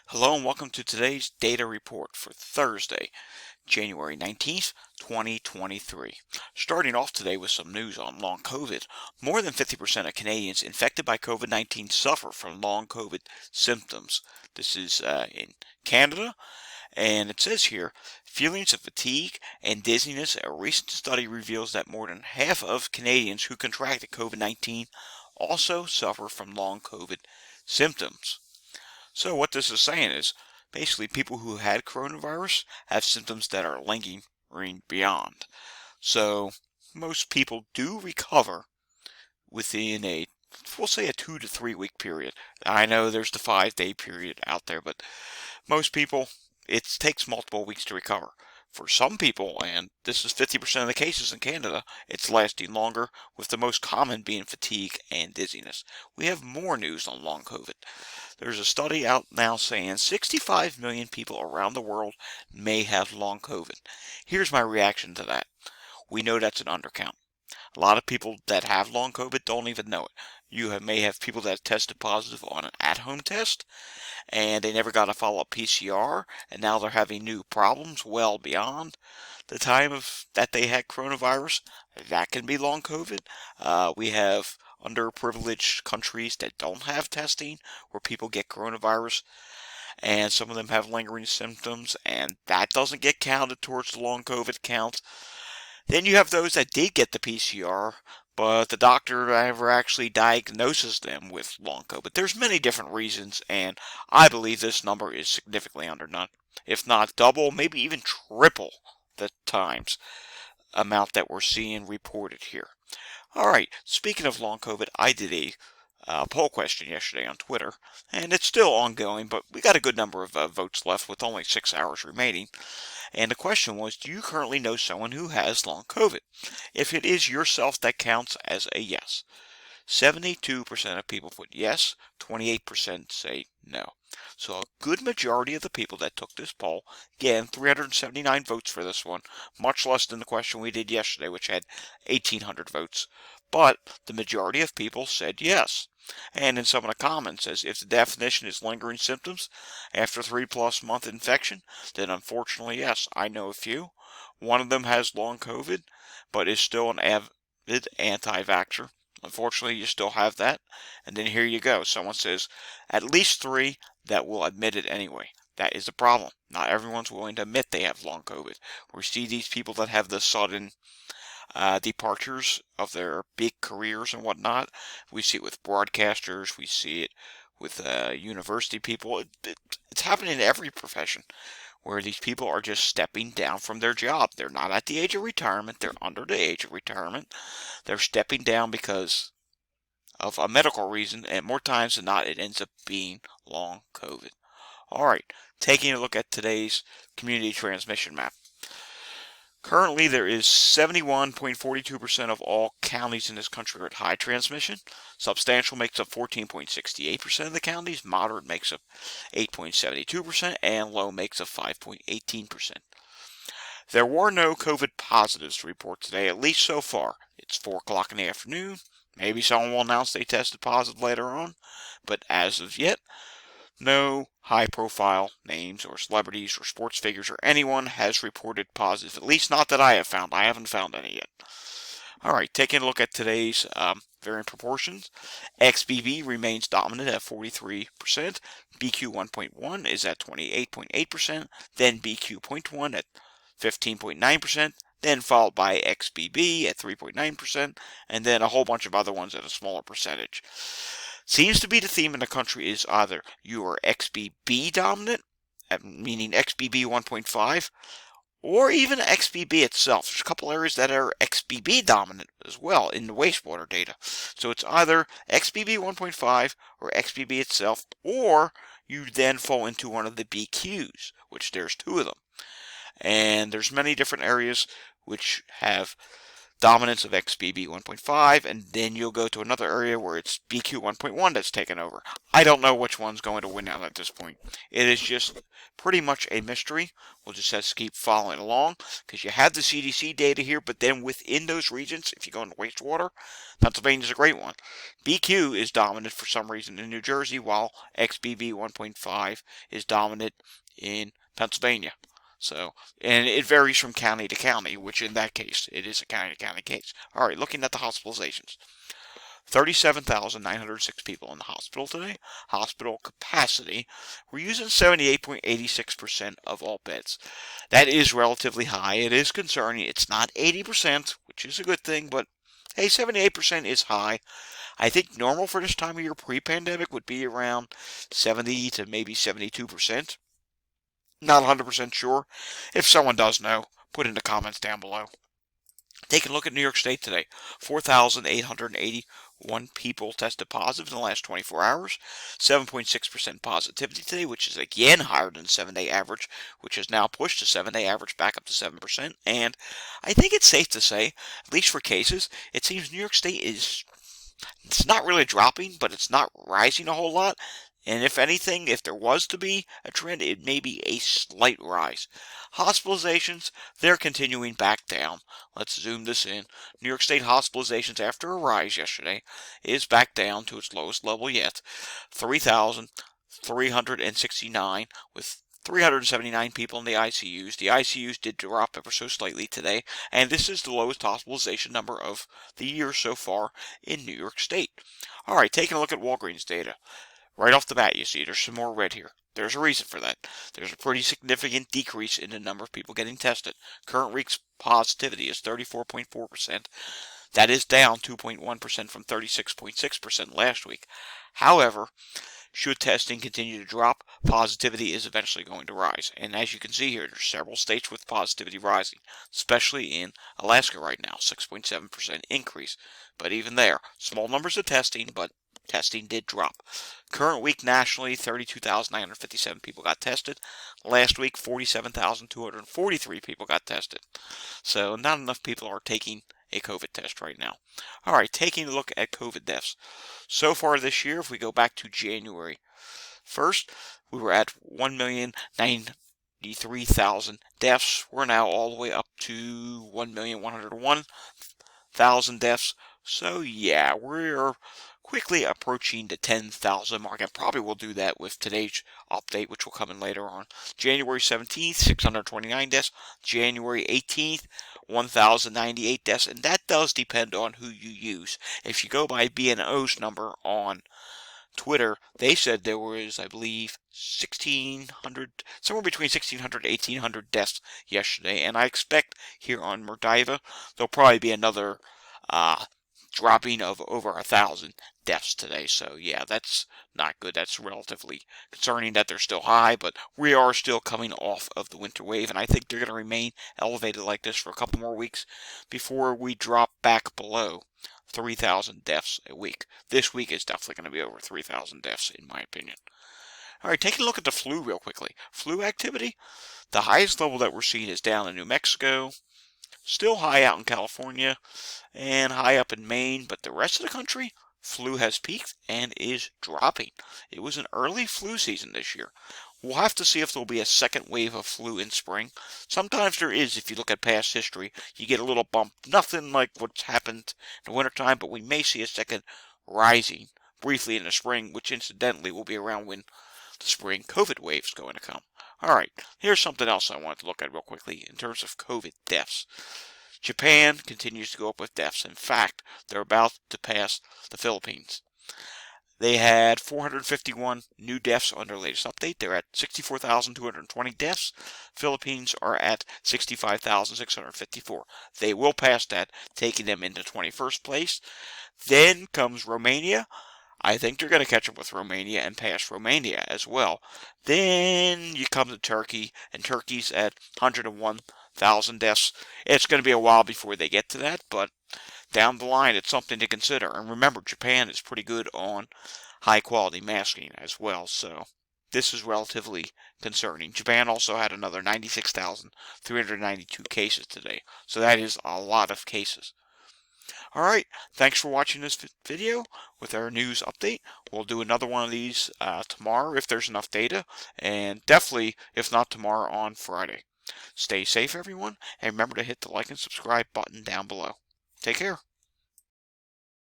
Hello and welcome to today's data report for Thursday, January 19th, 2023. Starting off today with some news on long COVID. More than 50% of Canadians infected by COVID-19 suffer from long COVID symptoms. This is in Canada, and it says here, feelings of fatigue and dizziness. A recent study reveals that more than half of Canadians who contracted COVID-19 also suffer from long COVID symptoms. So what this is saying is basically people who had coronavirus have symptoms that are lingering beyond. So most people do recover within we'll say a 2 to 3 week period. I know there's the 5 day period out there, but most people, it takes multiple weeks to recover. For some people, and this is 50% of the cases in Canada, it's lasting longer, with the most common being fatigue and dizziness. We have more news on long COVID. There's a study out now saying 65 million people around the world may have long COVID. Here's my reaction to that. We know that's an undercount. A lot of people that have long COVID don't even know it. May have people that tested positive on an at-home test, and they never got a follow-up PCR, and now they're having new problems well beyond the time of that they had coronavirus. That can be long COVID. We have underprivileged countries that don't have testing, where people get coronavirus, and some of them have lingering symptoms, and that doesn't get counted towards the long COVID count. Then you have those that did get the PCR, but the doctor never actually diagnoses them with long COVID. There's many different reasons, and I believe this number is significantly under none, if not double, maybe even triple the times amount that we're seeing reported here. All right, speaking of long COVID, I did a poll question yesterday on Twitter, and it's still ongoing, but we got a good number of votes left with only 6 hours remaining. And the question was, do you currently know someone who has long COVID? If it is yourself, that counts as a yes. 72% of people put yes, 28% say no. So a good majority of the people that took this poll, again, 379 votes for this one, much less than the question we did yesterday, which had 1,800 votes. But the majority of people said yes. And in some of the comments says, if the definition is lingering symptoms after 3+ month infection, then unfortunately, yes, I know a few. One of them has long COVID, but is still an avid anti-vaxxer. Unfortunately, you still have that. And then here you go. Someone says, at least 3 that will admit it anyway. That is a problem. Not everyone's willing to admit they have long COVID. We see these people that have the sudden departures of their big careers and whatnot. We see it with broadcasters. We see it with university people. It's happening in every profession, where these people are just stepping down from their job. They're not at the age of retirement. They're under the age of retirement. They're stepping down because of a medical reason, and more times than not, it ends up being long COVID. All right, taking a look at today's community transmission map. Currently, there is 71.42% of all counties in this country are at high transmission. Substantial makes up 14.68% of the counties. Moderate makes up 8.72%, and low makes up 5.18%. There were no COVID positives to report today, at least so far. It's 4 o'clock in the afternoon. Maybe someone will announce they tested positive later on, but as of yet, no high-profile names or celebrities or sports figures or anyone has reported positive, at least not that I have found. I haven't found any yet. All right, taking a look at today's variant proportions. XBB remains dominant at 43%. BQ 1.1 is at 28.8%. Then BQ 0.1 at 15.9%. Then followed by XBB at 3.9%. And then a whole bunch of other ones at a smaller percentage. Seems to be the theme in the country is either you are XBB dominant, meaning XBB 1.5, or even XBB itself. There's a couple areas that are XBB dominant as well in the wastewater data. So it's either XBB 1.5 or XBB itself, or you then fall into one of the BQs, which there's 2 of them. And there's many different areas which have dominance of XBB 1.5, and then you'll go to another area where it's BQ 1.1 that's taken over. I don't know which one's going to win out at this point. It is just pretty much a mystery. We'll just have to keep following along, because you have the CDC data here, but then within those regions, if you go into wastewater, Pennsylvania's a great one. BQ is dominant for some reason in New Jersey, while XBB 1.5 is dominant in Pennsylvania. So, and it varies from county to county, which in that case, it is a county-to-county case. All right, looking at the hospitalizations. 37,906 people in the hospital today. Hospital capacity, we're using 78.86% of all beds. That is relatively high. It is concerning. It's not 80%, which is a good thing, but hey, 78% is high. I think normal for this time of year pre-pandemic would be around 70 to maybe 72%. Not 100% sure. If someone does know, put in the comments down below. Taking a look at New York State today, 4,881 people tested positive in the last 24 hours, 7.6% positivity today, which is again higher than the 7-day average, which has now pushed the 7-day average back up to 7%. And I think it's safe to say, at least for cases, it seems New York State it's not really dropping, but it's not rising a whole lot. And if anything, if there was to be a trend, it may be a slight rise. Hospitalizations, they're continuing back down. Let's zoom this in. New York State hospitalizations after a rise yesterday is back down to its lowest level yet. 3,369 with 379 people in the ICUs. The ICUs did drop ever so slightly today, and this is the lowest hospitalization number of the year so far in New York State. All right, taking a look at Walgreens data. Right off the bat, you see there's some more red here. There's a reason for that. There's a pretty significant decrease in the number of people getting tested. Current week's positivity is 34.4%. That is down 2.1% from 36.6% last week. However, should testing continue to drop, positivity is eventually going to rise. And as you can see here, there's several states with positivity rising, especially in Alaska right now, 6.7% increase. But even there, small numbers of testing, but testing did drop. Current week nationally, 32,957 people got tested. Last week, 47,243 people got tested. So not enough people are taking a COVID test right now. All right, taking a look at COVID deaths. So far this year, if we go back to January 1st, we were at 1,093,000 deaths. We're now all the way up to 1,101,000 deaths. So yeah, we're quickly approaching the 10,000 mark, and probably will do that with today's update, which will come in later on. January 17th, 629 deaths. January 18th, 1,098 deaths, and that does depend on who you use. If you go by B&O's number on Twitter, they said there was, I believe, 1,600, somewhere between 1,600 and 1,800 deaths yesterday, and I expect here on Mordiva, there'll probably be another dropping of over 1,000 deaths today. So yeah, that's not good. That's relatively concerning that they're still high, but we are still coming off of the winter wave, and I think they're going to remain elevated like this for a couple more weeks before we drop back below 3,000 deaths a week. This week is definitely going to be over 3,000 deaths, in my opinion. All right, taking a look at the flu real quickly. Flu activity, the highest level that we're seeing is down in New Mexico, still high out in California, and high up in Maine, but the rest of the country, flu has peaked and is dropping. It was an early flu season this year. We'll have to see if there'll be a second wave of flu in spring. Sometimes there is, if you look at past history. You get a little bump. Nothing like what's happened in the wintertime, but we may see a second rising briefly in the spring, which incidentally will be around when the spring COVID wave is going to come. All right, here's something else I wanted to look at real quickly in terms of COVID deaths. Japan continues to go up with deaths. In fact, they're about to pass the Philippines. They had 451 new deaths on their latest update. They're at 64,220 deaths. Philippines are at 65,654. They will pass that, taking them into 21st place. Then comes Romania. I think they're going to catch up with Romania and pass Romania as well. Then you come to Turkey, and Turkey's at 101,000 deaths. It's going to be a while before they get to that, but down the line, it's something to consider. And remember, Japan is pretty good on high-quality masking as well, so this is relatively concerning. Japan also had another 96,392 cases today, so that is a lot of cases. Alright, thanks for watching this video with our news update. We'll do another one of these tomorrow if there's enough data, and definitely, if not tomorrow, on Friday. Stay safe, everyone, and remember to hit the like and subscribe button down below. Take care.